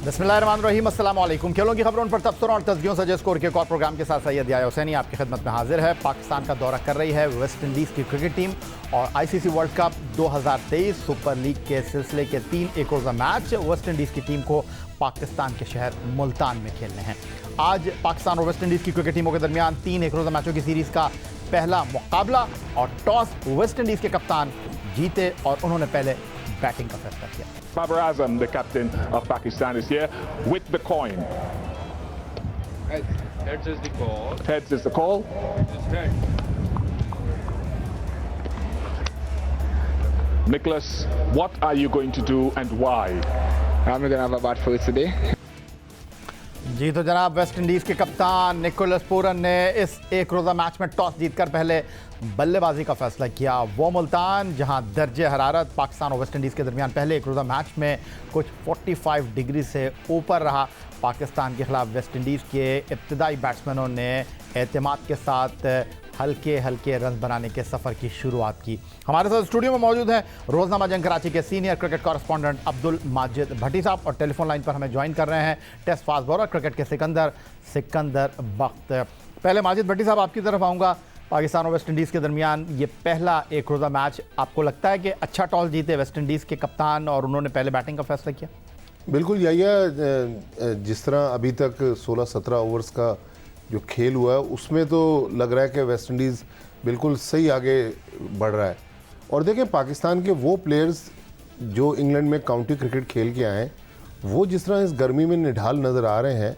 बिस्मिल्लाहिर्रहमानिर्रहीम, अस्सलाम वालेकुम। खेलों की खबरों पर तबसरों और तस्वीरों से स्कोर के एक और प्रोग्राम के साथ सैयद याया हुसैनी आपकी खिदमत में हाजिर है। पाकिस्तान का दौरा कर रही है वेस्ट इंडीज़ की क्रिकेट टीम और ICC world cup 2023 super league के सिलसिले के 3 एक रोज़ा मैच वेस्ट इंडीज़ की टीम को पाकिस्तान के शहर मुल्तान में खेलने हैं। आज पाकिस्तान और वेस्ट इंडीज़ की क्रिकेट टीमों के दरमियान 3 एक रोज़ा मैचों की सीरीज़ का पहला मुकाबला और टॉस वेस्ट इंडीज़ के कप्तान जीते और उन्होंने पहले बैटिंग का फैसला किया। Babar Azam, the captain of Pakistan, is here with the coin. Heads is the call. Heads is the call. It's head. Nicholas, what are you going to do and why? I'm going to have a bat for it today. जी तो जनाब, West Indies के कप्तान Nicholas Pooran ने इस एक रोज़ा match में toss जीतकर पहले बल्लेबाजी का फैसला किया। वो मुल्तान जहां दर्जे हरारत पाकिस्तान और वेस्ट इंडीज़ के दरमियान पहले एक रोज़ा मैच में कुछ 45 डिग्री से ऊपर रहा। पाकिस्तान के खिलाफ वेस्ट इंडीज़ के इब्तदाई बैट्समैनों ने एतमाद के साथ हल्के हल्के रन बनाने के सफ़र की शुरुआत की। हमारे साथ स्टूडियो में मौजूद हैं रोज़नामा जंग कराची के senior cricket correspondent Abdul Majid Bhatti साहब और टेलीफोन लाइन पर हमें ज्वाइन कर रहे हैं टेस्ट फास्ट बॉलर क्रिकेट के सिकंदर बख्त। पहले माजिद भट्टी साहब आपकी तरफ आऊँगा। पाकिस्तान और वेस्ट इंडीज़ के दरमियान ये पहला एक रोज़ा मैच, आपको लगता है कि अच्छा टॉस जीते वेस्ट इंडीज़ के कप्तान और उन्होंने पहले बैटिंग का फैसला किया? बिल्कुल याया, जिस तरह अभी तक 16-17 ओवर्स का जो खेल हुआ है उसमें तो लग रहा है कि वेस्ट इंडीज़ बिल्कुल सही आगे बढ़ रहा है। और देखें, पाकिस्तान के वो प्लेयर्स जो इंग्लैंड में काउंटी क्रिकेट खेल के आए हैं वो जिस तरह इस गर्मी में निढाल नज़र आ रहे हैं,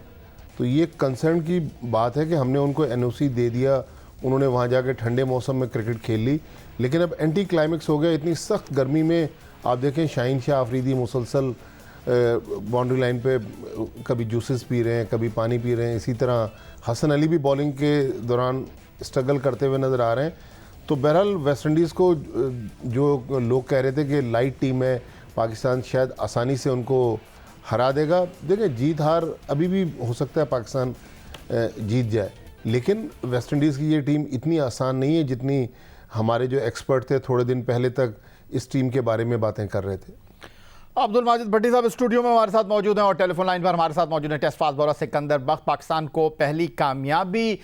तो ये कंसर्न की बात है कि हमने उनको एनओसी दे दिया, उन्होंने वहाँ जाके ठंडे मौसम में क्रिकेट खेल ली, लेकिन अब एंटी क्लाइमेक्स हो गया। इतनी सख्त गर्मी में आप देखें शाहीन शाह अफरीदी मुसलसल बाउंड्री लाइन पे कभी जूसेस पी रहे हैं, कभी पानी पी रहे हैं। इसी तरह हसन अली भी बॉलिंग के दौरान स्ट्रगल करते हुए नज़र आ रहे हैं। तो बहरहाल वेस्ट इंडीज़ को जो लोग कह रहे थे कि लाइट टीम है, पाकिस्तान शायद आसानी से उनको हरा देगा। देखें, जीत हार अभी भी हो सकता है पाकिस्तान जीत जाए, लेकिन वेस्ट इंडीज़ की ये टीम इतनी आसान नहीं है जितनी हमारे जो एक्सपर्ट थे थोड़े दिन पहले तक इस टीम के बारे में बातें कर रहे थे। अब्दुल माजिद भट्टी साहब स्टूडियो में हमारे साथ मौजूद हैं और टेलीफोन लाइन पर हमारे साथ मौजूद हैं टेस्ट फास्ट बॉलर सिकंदर बख्त। पाकिस्तान को पहली कामयाबी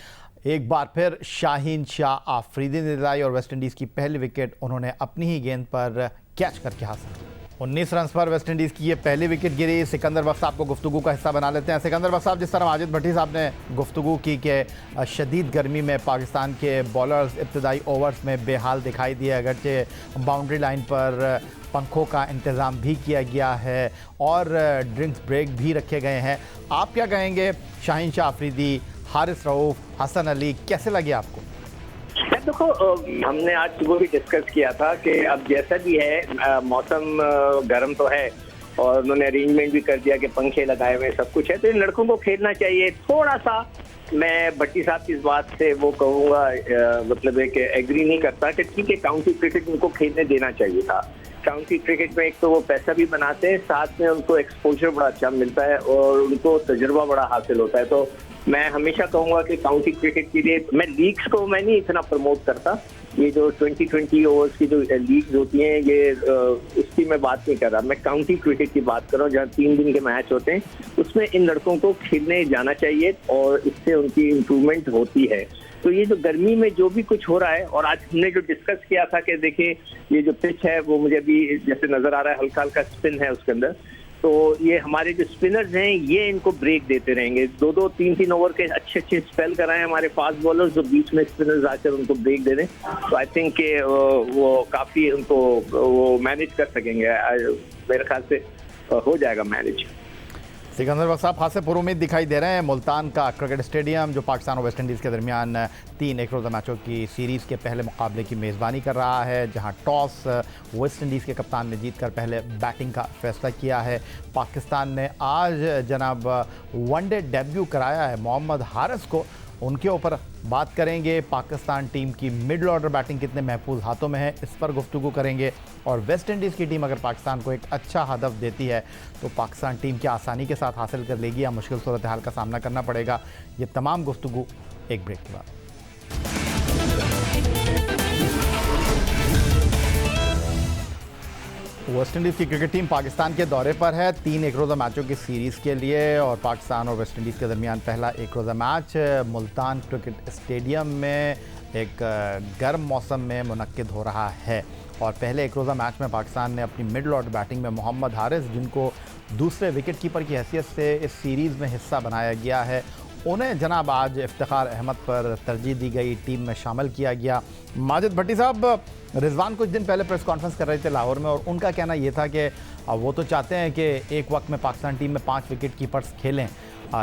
एक बार फिर शाहीन शाह आफरीदी ने दिलाई और वेस्ट इंडीज़ की पहली विकेट उन्होंने अपनी ही गेंद पर कैच करके हासिल की। 19 रन पर वेस्ट इंडीज़ की ये पहली विकेट गिरी। सिकंदर बख्त साहब को गुफ्तगू का हिस्सा बना लेते हैं। सिकंदर बख्त साहब, जिस तरह माजिद भट्टी साहब ने गुफ्तगू की कि शदीद गर्मी में पाकिस्तान के बॉलर्स इब्तदाई ओवर्स में बेहाल दिखाई दिए, अगरचे बाउंड्री लाइन पर पंखों का इंतज़ाम भी किया गया है और ड्रिंक्स ब्रेक भी रखे गए हैं, आप क्या कहेंगे? शाहीन शाह अफरीदी, हारिस रऊफ, हसन अली, कैसे लगे आपको? देखो, हमने आज सुबह भी डिस्कस किया था कि अब जैसा भी है मौसम गर्म तो है और उन्होंने अरेंजमेंट भी कर दिया कि पंखे लगाए हुए सब कुछ है, तो इन लड़कों को खेलना चाहिए। थोड़ा सा मैं भट्टी साहब की इस बात से वो कहूँगा, मतलब है कि एग्री नहीं करता कि ठीक है काउंटी क्रिकेट उनको खेलने देना चाहिए था। काउंटी क्रिकेट में एक तो वो पैसा भी बनाते हैं, साथ में उनको एक्सपोजर बड़ा अच्छा मिलता है और उनको तजुर्बा बड़ा हासिल होता है। तो मैं हमेशा कहूँगा कि काउंटी क्रिकेट के लिए मैं लीग्स को मैं नहीं इतना प्रमोट करता। ये जो 20-20 ओवर्स की जो लीग्स होती हैं ये उसकी मैं बात नहीं कर रहा, मैं काउंटी क्रिकेट की बात कर रहा हूँ जहाँ 3 दिन के मैच होते हैं। उसमें इन लड़कों को खेलने जाना चाहिए और इससे उनकी इम्प्रूवमेंट होती है। तो ये जो गर्मी में जो भी कुछ हो रहा है, और आज हमने जो डिस्कस किया था कि देखिए ये जो पिच है वो मुझे अभी जैसे नज़र आ रहा है हल्का हल्का स्पिन है उसके अंदर, तो ये हमारे जो स्पिनर्स हैं ये इनको ब्रेक देते रहेंगे। 2-2, 3-3 ओवर के अच्छे स्पेल कराएं हमारे फास्ट बॉलर्स जो बीच में स्पिनर्स आकर उनको ब्रेक दे दें, तो आई थिंक के वो काफ़ी उनको वो मैनेज कर सकेंगे। मेरे ख्याल से हो जाएगा मैनेज। सिकंदर बख्त साहब, खासे पुरुमीद दिखाई दे रहे हैं। मुल्तान का क्रिकेट स्टेडियम जो पाकिस्तान और वेस्ट इंडीज़ के दरमियान 3 एक रोज़ा मैचों की सीरीज़ के पहले मुकाबले की मेज़बानी कर रहा है, जहां टॉस वेस्ट इंडीज़ के कप्तान ने जीतकर पहले बैटिंग का फैसला किया है। पाकिस्तान ने आज जनाब वनडे डेब्यू कराया है मोहम्मद हारिस को, उनके ऊपर बात करेंगे। पाकिस्तान टीम की मिडल ऑर्डर बैटिंग कितने महफूज हाथों में है, इस पर गुफ्तगू करेंगे। और वेस्ट इंडीज़ की टीम अगर पाकिस्तान को एक अच्छा हदफ देती है तो पाकिस्तान टीम की आसानी के साथ हासिल कर लेगी या मुश्किल सूरत हाल का सामना करना पड़ेगा। ये तमाम गुफ्तगू एक ब्रेक के बाद। वेस्ट इंडीज़ की क्रिकेट टीम पाकिस्तान के दौरे पर है 3 एक रोज़ा मैचों की सीरीज़ के लिए और पाकिस्तान और वेस्ट इंडीज़ के दरमियान पहला एक रोज़ा मैच मुल्तान क्रिकेट स्टेडियम में एक गर्म मौसम में मुनक्किद हो रहा है। और पहले एक रोज़ा मैच में पाकिस्तान ने अपनी मिडल ऑर्डर बैटिंग में मोहम्मद हारिस, जिनको दूसरे विकेट कीपर की हैसियत से इस सीरीज़ में हिस्सा बनाया गया है, उन्हें जनाब आज इफ्तिखार अहमद पर तरजीह दी गई, टीम में शामिल किया गया। माजिद भट्टी साहब, रिजवान कुछ दिन पहले प्रेस कॉन्फ्रेंस कर रहे थे लाहौर में और उनका कहना ये था कि वो तो चाहते हैं कि एक वक्त में पाकिस्तान टीम में 5 विकेट कीपर्स खेलें,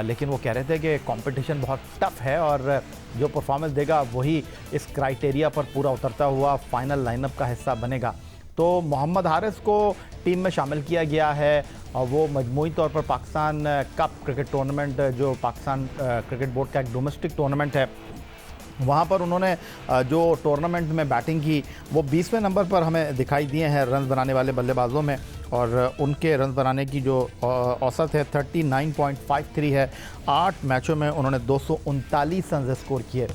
लेकिन वो कह रहे थे कि कंपटीशन बहुत टफ है और जो परफॉर्मेंस देगा वही इस क्राइटेरिया पर पूरा उतरता हुआ फाइनल लाइनअप का हिस्सा बनेगा। तो मोहम्मद हारिस को टीम में शामिल किया गया है और वो मजमूई तौर पर पाकिस्तान कप क्रिकेट टूर्नामेंट, जो पाकिस्तान क्रिकेट बोर्ड का एक डोमेस्टिक टूर्नामेंट है, वहाँ पर उन्होंने जो टूर्नामेंट में बैटिंग की वो 20वें नंबर पर हमें दिखाई दिए हैं रन बनाने वाले बल्लेबाजों में, और उनके रन बनाने की जो औसत है 39.53 है। 8 मैचों में उन्होंने 239 रन स्कोर किए।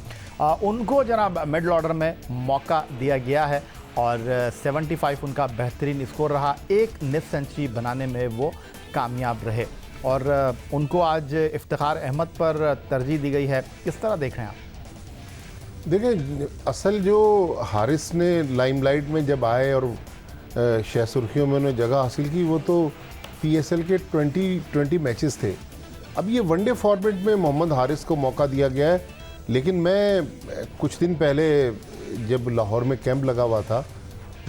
उनको जनाब मिडल ऑर्डर में मौका दिया गया है और 75 उनका बेहतरीन स्कोर रहा। एक निफ सेंचुरी बनाने में वो कामयाब रहे और उनको आज इफ्तिखार अहमद पर तरजीह दी गई है। किस तरह देख रहे हैं आप? देखिए, असल जो हारिस ने लाइमलाइट में जब आए और शह सुर्खियों में उन्होंने जगह हासिल की, वो तो PSL के 20 मैचेस थे। अब ये वनडे फॉर्मेट में मोहम्मद हारिस को मौका दिया गया है, लेकिन मैं कुछ दिन पहले जब लाहौर में कैंप लगा हुआ था,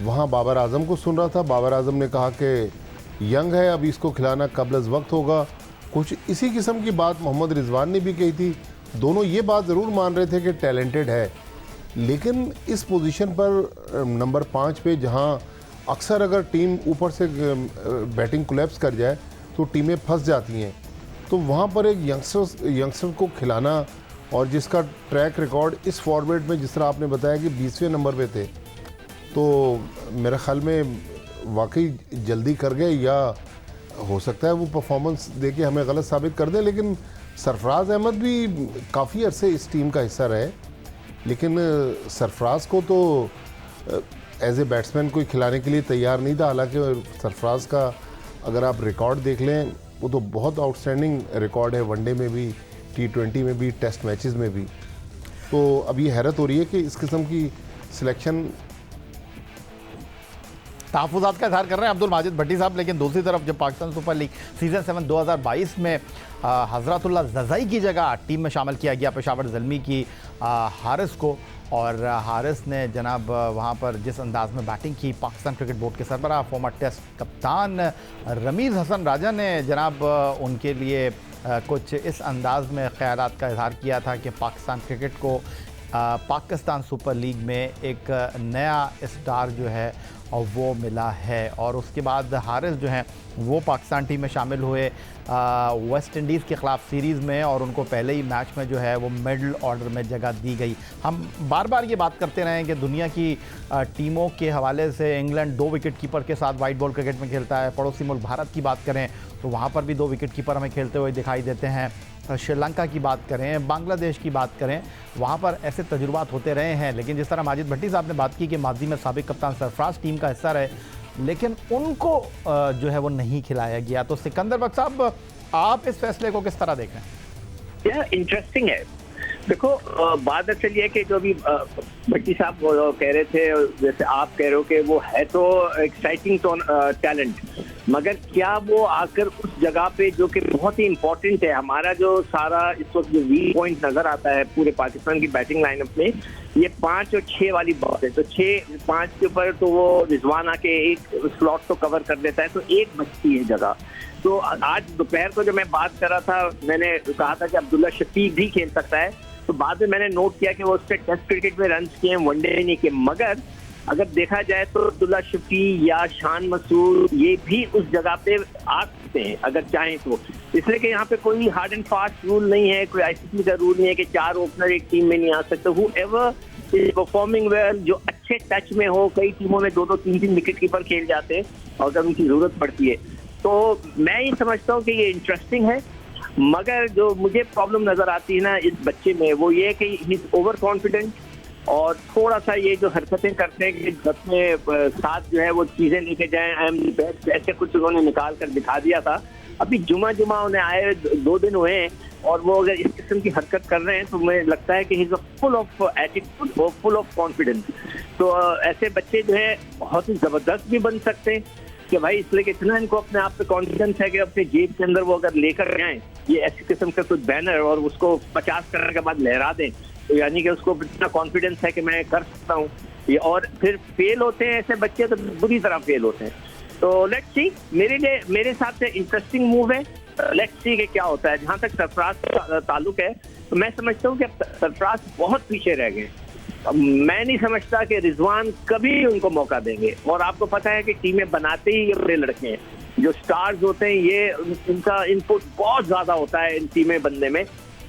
वहाँ बाबर आजम को सुन रहा था। बाबर आजम ने कहा कि यंग है, अभी इसको खिलाना कबल वक्त होगा। कुछ इसी किस्म की बात मोहम्मद रिजवान ने भी कही थी। दोनों ये बात ज़रूर मान रहे थे कि टैलेंटेड है, लेकिन इस पोजीशन पर नंबर 5 पे, जहाँ अक्सर अगर टीम ऊपर से बैटिंग कोलैप्स कर जाए तो टीमें फंस जाती हैं, तो वहाँ पर एक यंगस्टर को खिलाना, और जिसका ट्रैक रिकॉर्ड इस फॉर्मेट में जिस तरह आपने बताया कि 20वें नंबर पे थे, तो मेरे ख्याल में वाकई जल्दी कर गए, या हो सकता है वो परफॉर्मेंस देके हमें गलत साबित कर दें। लेकिन सरफराज अहमद भी काफ़ी अरसे इस टीम का हिस्सा रहे, लेकिन सरफराज को तो एज ए बैट्समैन कोई खिलाने के लिए तैयार नहीं था। हालांकि सरफराज का अगर आप रिकॉर्ड देख लें, वो तो बहुत आउटस्टैंडिंग रिकॉर्ड है, वनडे में भी, T20 में भी, टेस्ट मैचेस में भी। तो अब ये हैरत हो रही है कि इस किस्म की सिलेक्शन। तहफ़्फ़ुज़ात का इज़हार कर रहे हैं अब्दुल माजिद भट्टी साहब, लेकिन दूसरी तरफ जब पाकिस्तान सुपर लीग सीज़न 7 2022 में हज़रतुल्लाह जज़ाई की जगह टीम में शामिल किया गया पेशावर ज़ल्मी की हारिस को, और हारिस ने जनाब वहाँ पर जिस अंदाज में बैटिंग की, पाकिस्तान क्रिकेट बोर्ड के सरबराह फॉर्मर टेस्ट कप्तान रमीज़ हसन राजा ने जनाब उनके लिए कुछ इस अंदाज में ख़यालात का इज़हार किया था कि पाकिस्तान क्रिकेट को पाकिस्तान सुपर लीग में एक नया स्टार जो है और वो मिला है। और उसके बाद हारिस जो हैं वो पाकिस्तान टीम में शामिल हुए वेस्ट इंडीज़ के ख़िलाफ़ सीरीज़ में, और उनको पहले ही मैच में जो है वो मिडल ऑर्डर में जगह दी गई। हम बार बार ये बात करते रहे हैं कि दुनिया की टीमों के हवाले से इंग्लैंड 2 विकेट कीपर के साथ वाइट बॉल क्रिकेट में खेलता है। पड़ोसी मुल्क भारत की बात करें तो वहाँ पर भी 2 विकेट कीपर हमें खेलते हुए दिखाई देते हैं। श्रीलंका की बात करें, बांग्लादेश की बात करें, वहाँ पर ऐसे तजुर्बात होते रहे हैं। लेकिन जिस तरह माजिद भट्टी साहब ने बात की कि माजी में साबिक कप्तान सरफराज टीम का हिस्सा रहे, लेकिन उनको जो है वो नहीं खिलाया गया। तो सिकंदर बख्श साहब, आप इस फैसले को किस तरह देख रहे हैं? यह इंटरेस्टिंग है। देखो, बात असल ये कि जो अभी भट्टी साहब कह रहे थे, जैसे आप कह रहे हो कि वो है तो एक्साइटिंग टैलेंट, मगर क्या वो आकर उस जगह पे जो कि बहुत ही इम्पोर्टेंट है, हमारा जो सारा इस वक्त जो वीक पॉइंट नजर आता है पूरे पाकिस्तान की बैटिंग लाइनअप में, ये 5 और 6 वाली बात है। तो 6-5 के ऊपर तो वो रिजवान आके एक स्लॉट तो कवर कर देता है, तो एक बचती है जगह। तो आज दोपहर को जो मैं बात कर रहा था, मैंने कहा था कि अब्दुल्ला शफीक भी खेल सकता है, तो बाद में मैंने नोट किया कि वो उससे टेस्ट क्रिकेट में रन किए, वनडे नहीं किए। मगर अगर देखा जाए तो अब्दुल्ला शफी या शान मसूद ये भी उस जगह पे आ सकते हैं अगर चाहें तो, इसलिए कि यहाँ पे कोई हार्ड एंड फास्ट रूल नहीं है, कोई ICC का रूल नहीं है कि 4 ओपनर एक टीम में नहीं आ सकते। हूएवर इज परफॉर्मिंग वेल, जो अच्छे टच में हो, कई टीमों में 2-2, 3-3 विकेट कीपर खेल जाते हैं अगर उनकी जरूरत पड़ती है। तो मैं ये समझता हूँ कि ये इंटरेस्टिंग है, मगर जो मुझे प्रॉब्लम नजर आती है ना इस बच्चे में, वो ये है कि ही इज ओवर कॉन्फिडेंट, और थोड़ा सा ये जो हरकतें करते हैं कि अपने साथ जो है वो चीजें लेके जाएं, आई एम द बेस्ट, ऐसे कुछ उन्होंने निकाल कर दिखा दिया था। अभी जुमा उन्हें आए 2 दिन हुए हैं और वो अगर इस किस्म की हरकत कर रहे हैं तो मुझे लगता है कि he is full of attitude, full of confidence. तो ऐसे बच्चे जो है बहुत ही जबरदस्त भी बन सकते हैं कि भाई इसलिए इतना इनको अपने आप पे कॉन्फिडेंस है कि अपने जेब के अंदर वो अगर लेकर जाएं ये ऐसी किस्म का कुछ बैनर और उसको 50 करने के बाद लहरा दें, तो यानी कि उसको इतना कॉन्फिडेंस है कि मैं कर सकता हूँ ये। और फिर फेल होते हैं ऐसे बच्चे तो बुरी तरह फेल होते हैं। तो लेट्स सी, मेरे हिसाब से इंटरेस्टिंग मूव है। लेट्स सी कि क्या होता है। जहां तक सरफराज का ताल्लुक है तो मैं समझता हूँ कि सरफराज बहुत पीछे रह गए। मैं नहीं समझता कि रिजवान कभी उनको मौका देंगे। और आपको पता है कि टीमें बनाते ही ये बड़े लड़के हैं, जो स्टार्स होते हैं ये इनका इनपुट बहुत ज्यादा होता है इन टीमें बनने में।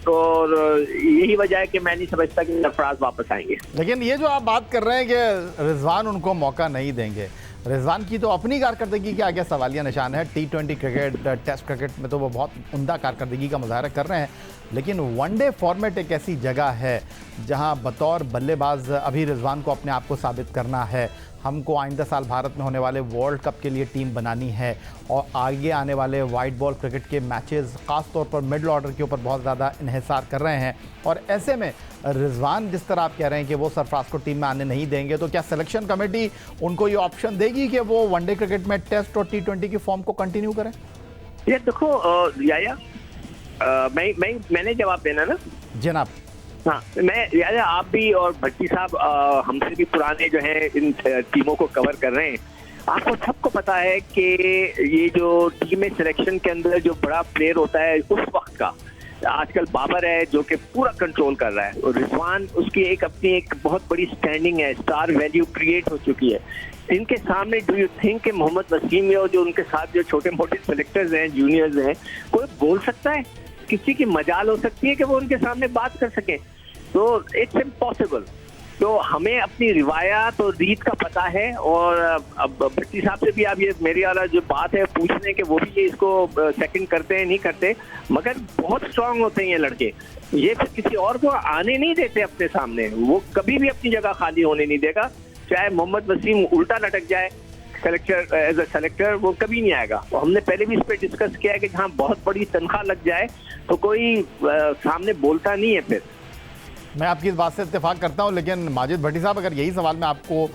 और यही वजह है कि मैं नहीं समझता कि सरफराज वापस आएंगे। लेकिन ये जो आप बात कर रहे हैं कि रिजवान उनको मौका नहीं देंगे, रिजवान की तो अपनी कारकर्दगी के आगे सवालिया निशान है। T20 क्रिकेट, टेस्ट क्रिकेट में तो वो बहुत उम्दा कारकर्दगी का मुजाहरा कर रहे हैं, लेकिन वनडे फॉर्मेट एक ऐसी जगह है जहां बतौर बल्लेबाज अभी रिजवान को अपने आप को साबित करना है। हमको आइंदा साल भारत में होने वाले वर्ल्ड कप के लिए टीम बनानी है और आगे आने वाले वाइट बॉल क्रिकेट के मैचेस ख़ास तौर पर मिडल ऑर्डर के ऊपर बहुत ज़्यादा इन्हिसार कर रहे हैं। और ऐसे में रिजवान जिस तरह आप कह रहे हैं कि वो सरफराज को टीम में आने नहीं देंगे, तो क्या सिलेक्शन कमेटी उनको ये ऑप्शन देगी कि वो वनडे क्रिकेट में टेस्ट और T20 की फॉर्म को कंटिन्यू करें? ये देखो मैंने जवाब देना ना जनाब। हाँ, मैं यार आप भी और भट्टी साहब हमसे भी पुराने जो हैं इन टीमों को कवर कर रहे हैं। आपको सबको पता है कि ये जो टीम सिलेक्शन के अंदर जो बड़ा प्लेयर होता है उस वक्त का, आजकल बाबर है जो कि पूरा कंट्रोल कर रहा है, और रिजवान उसकी अपनी एक बहुत बड़ी स्टैंडिंग है, स्टार वैल्यू क्रिएट हो चुकी है। इनके सामने डू यू थिंक कि मोहम्मद वसीम और जो उनके साथ जो छोटे मोटे सेलेक्टर्स हैं, जूनियर्स हैं, कोई बोल सकता है? किसी की मजाल हो सकती है कि वो उनके सामने बात कर सके? तो इट्स इम्पॉसिबल। तो हमें अपनी रिवायात और रीत का पता है। और अब भट्टी साहब से भी आप ये मेरी वाला जो बात है पूछने के, वो भी ये इसको सेकंड करते हैं नहीं करते, मगर बहुत स्ट्रांग होते हैं ये लड़के। ये फिर किसी और को आने नहीं देते अपने सामने, वो कभी भी अपनी जगह खाली होने नहीं देगा। चाहे मोहम्मद वसीम उल्टा लटक जाए सेलेक्टर एज अ सेलेक्टर, वो कभी नहीं आएगा। और हमने पहले भी इस पर डिस्कस किया है कि जहाँ बहुत बड़ी तनख्वाह लग जाए तो कोई सामने बोलता नहीं है। फिर मैं आपकी इस बात से इत्तेफाक करता हूं, लेकिन माजिद भट्टी साहब, अगर यही सवाल मैं आपको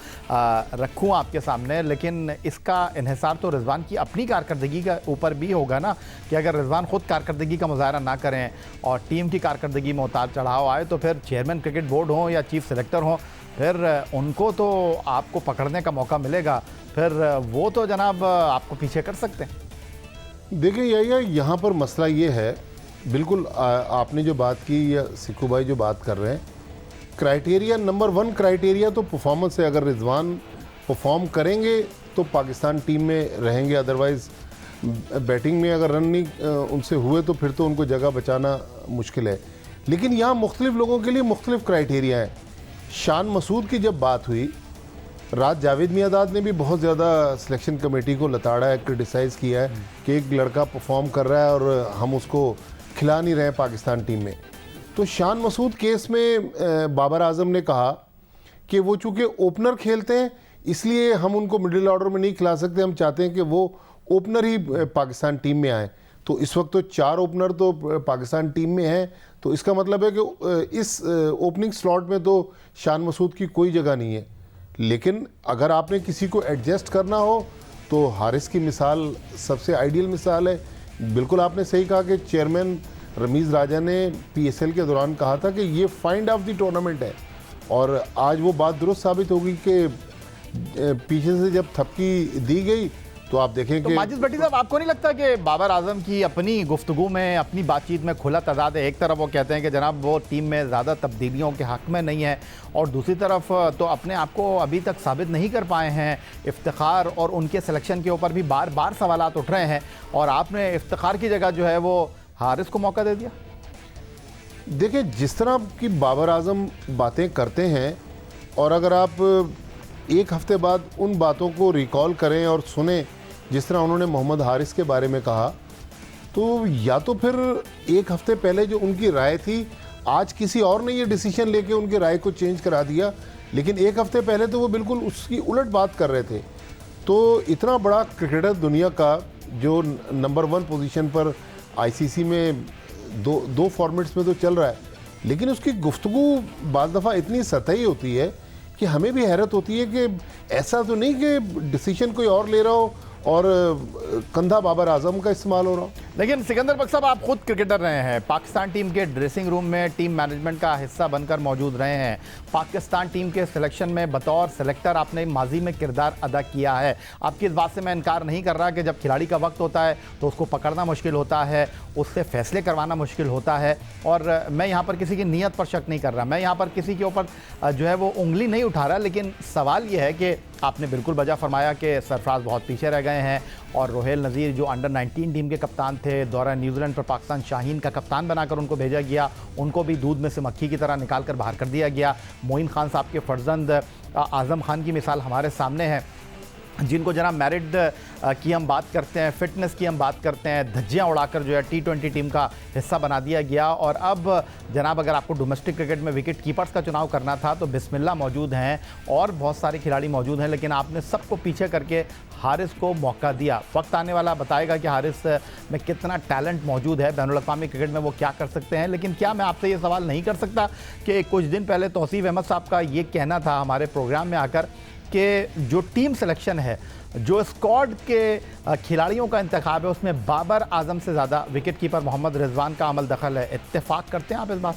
रखूं आपके सामने, लेकिन इसका इन्हिसार तो रिजवान की अपनी कारकर्दगी के ऊपर भी होगा ना, कि अगर रिजवान खुद कारकर्दगी का मुजाहरा ना करें और टीम की कारकर्दगी में उतार चढ़ाव आए, तो फिर चेयरमैन क्रिकेट बोर्ड हो या चीफ सेलेक्टर हो, फिर उनको तो आपको पकड़ने का मौका मिलेगा, फिर वो तो जनाब आपको पीछे कर सकते हैं। देखिए यहाँ पर मसला ये है, बिल्कुल आपने जो बात की या सिक्कू भाई जो बात कर रहे हैं, क्राइटेरिया नंबर 1 क्राइटेरिया तो परफॉर्मेंस है। अगर रिजवान परफॉर्म करेंगे तो पाकिस्तान टीम में रहेंगे, अदरवाइज़ बैटिंग में अगर रन नहीं उनसे हुए तो फिर तो उनको जगह बचाना मुश्किल है। लेकिन यहाँ मुख्तलिफ लोगों के लिए मुख्तलिफ क्राइटेरिया हैं। शान मसूद की जब बात हुई, रात जावेद मियादाद ने भी बहुत ज़्यादा सिलेक्शन कमेटी को लताड़ा है, क्रिटिसाइज़ किया है कि एक लड़का परफॉर्म कर रहा है और हम उसको खिला नहीं रहे पाकिस्तान टीम में। तो शान मसूद केस में बाबर आजम ने कहा कि वो चूँकि ओपनर खेलते हैं इसलिए हम उनको मिडिल ऑर्डर में नहीं खिला सकते, हम चाहते हैं कि वो ओपनर ही पाकिस्तान टीम में आए। तो इस वक्त तो 4 ओपनर तो पाकिस्तान टीम में हैं, तो इसका मतलब है कि इस ओपनिंग स्लॉट में तो शान मसूद की कोई जगह नहीं है। लेकिन अगर आपने किसी को एडजस्ट करना हो तो हारिस की मिसाल सबसे आइडियल मिसाल है। बिल्कुल आपने सही कहा कि चेयरमैन रमीज़ राजा ने PSL के दौरान कहा था कि ये फाइंड ऑफ द टूर्नामेंट है, और आज वो बात दुरुस्त साबित होगी कि पीछे से जब थपकी दी गई तो आप देखें कि माजिद भट्टी साहब, आपको नहीं लगता कि बाबर आजम की अपनी गुफ्तगू में, अपनी बातचीत में खुला तजाद है? एक तरफ वो कहते हैं कि जनाब वो टीम में ज़्यादा तब्दीलियों के हक़ में नहीं है, और दूसरी तरफ तो अपने आप को अभी तक साबित नहीं कर पाए हैं। इफ्तिखार और उनके सिलेक्शन के ऊपर भी बार बार सवालात उठ रहे हैं, और आपने इफ्तिखार की जगह जो है वो हारिस को मौका दे दिया। देखिए, जिस तरह की बाबर आजम बातें करते हैं, और अगर आप एक हफ्ते बाद उन बातों को रिकॉल करें और सुने जिस तरह उन्होंने मोहम्मद हारिस के बारे में कहा, तो या तो फिर एक हफ्ते पहले जो उनकी राय थी आज किसी और ने ये डिसीजन लेके उनके राय को चेंज करा दिया, लेकिन एक हफ्ते पहले तो वो बिल्कुल उसकी उलट बात कर रहे थे। तो इतना बड़ा क्रिकेटर दुनिया का जो नंबर 1 पोजीशन पर आईसीसी में दो फॉर्मेट्स में तो चल रहा है, लेकिन उसकी गुफ्तगू बाज़ दफ़ा इतनी सतही होती है कि हमें भी हैरत होती है कि ऐसा तो नहीं कि डिसीजन कोई और ले रहा हो और कंधा बाबर आजम का इस्तेमाल हो रहा हो। लेकिन सिकंदर बख्श साहब, आप खुद क्रिकेटर रहे हैं, पाकिस्तान टीम के ड्रेसिंग रूम में टीम मैनेजमेंट का हिस्सा बनकर मौजूद रहे हैं, पाकिस्तान टीम के सिलेक्शन में बतौर सेलेक्टर आपने माजी में किरदार अदा किया है। आपकी इस बात से मैं इनकार नहीं कर रहा कि जब खिलाड़ी का वक्त होता है तो उसको पकड़ना मुश्किल होता है, उससे फैसले करवाना मुश्किल होता है। और मैं यहाँ पर किसी की नीयत पर शक नहीं कर रहा, मैं यहाँ पर किसी के ऊपर जो है वो उंगली नहीं उठा रहा, लेकिन सवाल ये है कि आपने बिल्कुल वजह फरमाया कि सरफराज बहुत पीछे रह गए हैं और रोहेल नज़ीर जो अंडर 19 टीम के कप्तान थे, दौरा न्यूजीलैंड पर पाकिस्तान शाहीन का कप्तान बनाकर उनको भेजा गया, उनको भी दूध में से मक्खी की तरह निकाल कर बाहर कर दिया गया। मोइन खान साहब के फर्जंद आज़म खान की मिसाल हमारे सामने है, जिनको जनाब मेरिट की हम बात करते हैं, फिटनेस की हम बात करते हैं, धज्जियाँ उड़ाकर जो है T20 टीम का हिस्सा बना दिया गया। और अब जनाब अगर आपको डोमेस्टिक क्रिकेट में विकेट कीपर्स का चुनाव करना था तो बिस्मिल्लाह मौजूद हैं और बहुत सारे खिलाड़ी मौजूद हैं, लेकिन आपने सबको पीछे करके हारिस को मौका दिया। वक्त आने वाला बताएगा कि हारिस में कितना टैलेंट मौजूद है, बैनुल-अक़वामी क्रिकेट में वो क्या कर सकते हैं। लेकिन क्या मैं आपसे ये सवाल नहीं कर सकता कि कुछ दिन पहले तौसीफ़ अहमद साहब का ये कहना था हमारे प्रोग्राम में आकर कि जो टीम सिलेक्शन है, जो स्क्वाड के खिलाड़ियों का इंतखाब है, उसमें बाबर आजम से ज़्यादा विकेट कीपर मोहम्मद रिजवान का अमल दखल है। इत्तेफाक करते हैं आप इस बात?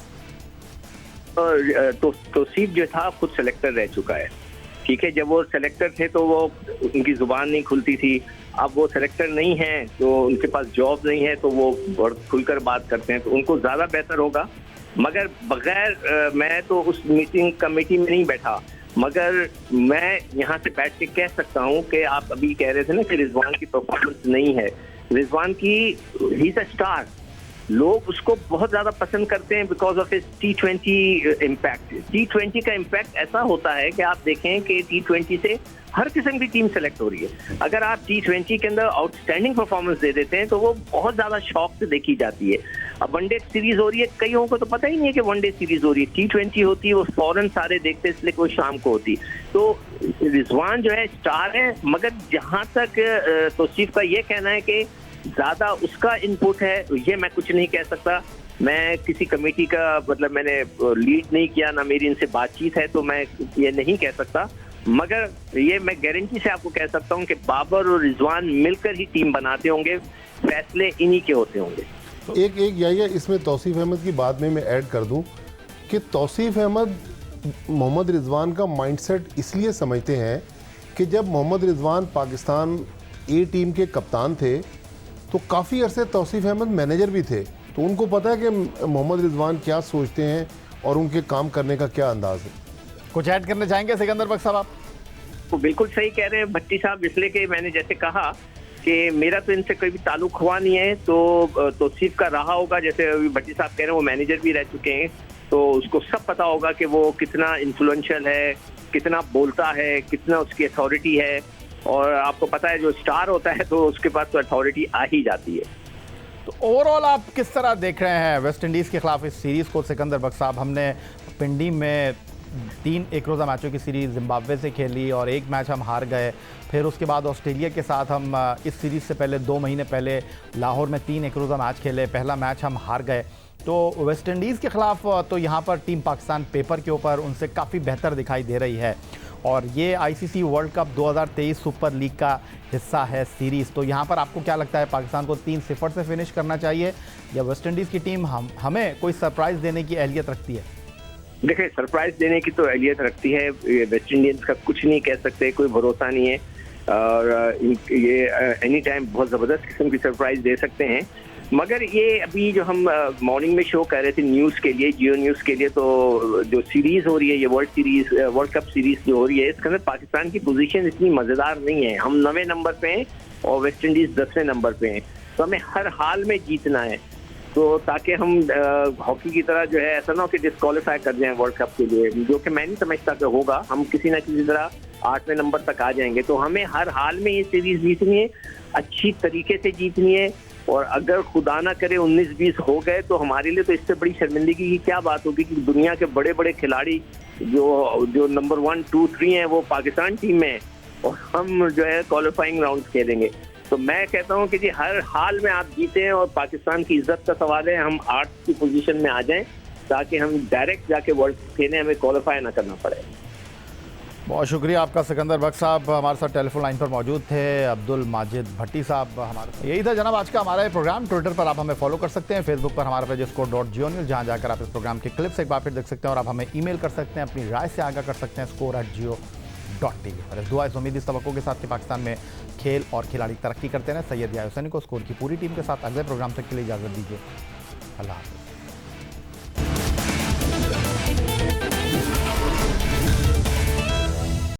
तौसीफ जो था खुद सेलेक्टर रह चुका है, ठीक है। जब वो सेलेक्टर थे तो वो उनकी जुबान नहीं खुलती थी, अब वो सेलेक्टर नहीं है तो उनके पास जॉब नहीं है तो वो बहुत खुलकर बात करते हैं, तो उनको ज़्यादा बेहतर होगा। मगर बगैर मैं तो उस मीटिंग कमेटी में नहीं बैठा, मगर मैं यहाँ से बैठ के कह सकता हूँ कि आप अभी कह रहे थे ना कि रिजवान की परफॉर्मेंस नहीं है, रिजवान की ही इज अ स्टार, लोग उसको बहुत ज़्यादा पसंद करते हैं because of his T20 impact. T20 का इम्पैक्ट ऐसा होता है कि आप देखें कि T20 से हर किस्म की टीम सेलेक्ट हो रही है। अगर आप T20 के अंदर आउटस्टैंडिंग परफॉर्मेंस दे देते हैं तो वो बहुत ज़्यादा शौक से देखी जाती है। अब वनडे सीरीज हो रही है, कई लोगों को तो पता ही नहीं है कि वनडे सीरीज हो रही है, T20 होती है, वो फौरन सारे देखते हैं, इसलिए वो शाम को होती। तो रिजवान जो है स्टार है, मगर जहाँ तक तौसीफ का ये कहना है कि ज़्यादा उसका इनपुट है, ये मैं कुछ नहीं कह सकता। मैं किसी कमेटी का मतलब मैंने लीड नहीं किया, ना मेरी इनसे बातचीत है, तो मैं ये नहीं कह सकता। मगर ये मैं गारंटी से आपको कह सकता हूँ कि बाबर और रिजवान मिलकर ही टीम बनाते होंगे, फैसले इन्हीं के होते होंगे। एक याहिया इसमें तौसीफ अहमद की बात में मैं ऐड कर दूं कि तौसीफ अहमद मोहम्मद रिजवान का माइंडसेट इसलिए समझते हैं कि जब मोहम्मद रिजवान पाकिस्तान ए टीम के कप्तान थे तो काफ़ी अरसे तौसीफ अहमद मैनेजर भी थे, तो उनको पता है कि मोहम्मद रिजवान क्या सोचते हैं और उनके काम करने का क्या अंदाज है। कुछ ऐड करना चाहेंगे सिकंदर बख्श साहब आप? तो बिल्कुल सही कह रहे हैं भट्टी साहब, इसलिए कि मैंने जैसे कहा कि मेरा तो इनसे कोई भी ताल्लुक हुआ नहीं है, तो तौसीफ का रहा होगा। जैसे अभी भट्टी साहब कह रहे हैं वो मैनेजर भी रह चुके हैं, तो उसको सब पता होगा कि वो कितना इन्फ्लुएंशियल है, कितना बोलता है, कितना उसकी अथॉरिटी है। और आपको पता है जो स्टार होता है तो उसके पास तो अथॉरिटी आ ही जाती है। तो ओवरऑल आप किस तरह देख रहे हैं वेस्ट इंडीज़ के खिलाफ इस सीरीज़ को? सिकंदर बख्श साहब, हमने पिंडी में 3 एक रोज़ा मैचों की सीरीज़ जिम्बाब्वे से खेली और एक मैच हम हार गए, फिर उसके बाद ऑस्ट्रेलिया के साथ हम इस सीरीज़ से पहले 2 महीने पहले लाहौर में 3 एक रोज़ा मैच खेले, पहला मैच हम हार गए। तो वेस्ट इंडीज़ के ख़िलाफ़ तो यहाँ पर टीम पाकिस्तान पेपर के ऊपर उनसे काफ़ी बेहतर दिखाई दे रही है और ये ICC world cup 2023 super league का हिस्सा है सीरीज़। तो यहाँ पर आपको क्या लगता है, पाकिस्तान को 3-0 से फिनिश करना चाहिए या वेस्ट इंडीज़ की टीम हमें कोई सरप्राइज़ देने की अहलियत रखती है? देखिए, सरप्राइज देने की तो अहलियत रखती है, वेस्ट इंडियंस का कुछ नहीं कह सकते, कोई भरोसा नहीं है और ये एनी टाइम बहुत ज़बरदस्त किस्म की सरप्राइज दे सकते हैं। मगर ये अभी जो हम मॉर्निंग में शो कर रहे थे न्यूज़ के लिए, जियो न्यूज़ के लिए, तो जो सीरीज़ हो रही है, ये वर्ल्ड कप सीरीज़ जो हो रही है, इसके अंदर पाकिस्तान की पोजीशन इतनी मज़ेदार नहीं है। हम 9वें नंबर पे हैं और वेस्ट इंडीज़ 10वें नंबर पे हैं, तो हमें हर हाल में जीतना है, तो ताकि हम हॉकी की तरह जो है ऐसा ना हो कि डिस्क्वालीफाई कर जाएं वर्ल्ड कप के लिए, जो कि मैं नहीं समझता कि होगा। हम किसी ना किसी तरह 8वें नंबर तक आ जाएंगे, तो हमें हर हाल में ये सीरीज जीतनी है, अच्छी तरीके से जीतनी है, और अगर खुदा ना करे 19-20 हो गए तो हमारे लिए तो इससे बड़ी शर्मिंदगी की क्या बात होगी कि दुनिया के बड़े बड़े खिलाड़ी जो नंबर 1, 2, 3 हैं वो पाकिस्तान टीम में है और हम जो है क्वालिफाइंग राउंड खेलेंगे। तो मैं कहता हूं कि जी हर हाल में आप जीतें और पाकिस्तान की इज्जत का सवाल है, हम 8 की पोजीशन में आ जाएं ताकि हम डायरेक्ट जाके वर्ल्ड कप खेलें, हमें क्वालिफाई ना करना पड़े। बहुत शुक्रिया आपका सिकंदर बख्श साहब हमारे साथ टेलीफोन लाइन पर मौजूद थे। अब्दुल माजिद भट्टी साहब हमारे यही था जनाब आज का हमारा ये प्रोग्राम। ट्विटर पर आप हमें फॉलो कर सकते हैं, फेसबुक पर हमारा पेज score.geo न्यूज़, जहां जाकर आप इस प्रोग्राम के क्लिप्स एक बार फिर देख सकते हैं और आप हमें ईमेल कर सकते हैं, अपनी राय से आगाह कर सकते हैं score@geo.tv पर। इस दुआ इस उम्मीद इस तवक्को के साथ कि पाकिस्तान में खेल और खिलाड़ी तरक्की करते हैं। सैयद याहिया हुसैनी को स्कोर की पूरी टीम के साथ अगले प्रोग्राम तक के लिए इजाज़त दीजिए। अल्लाह हाफ़िज़।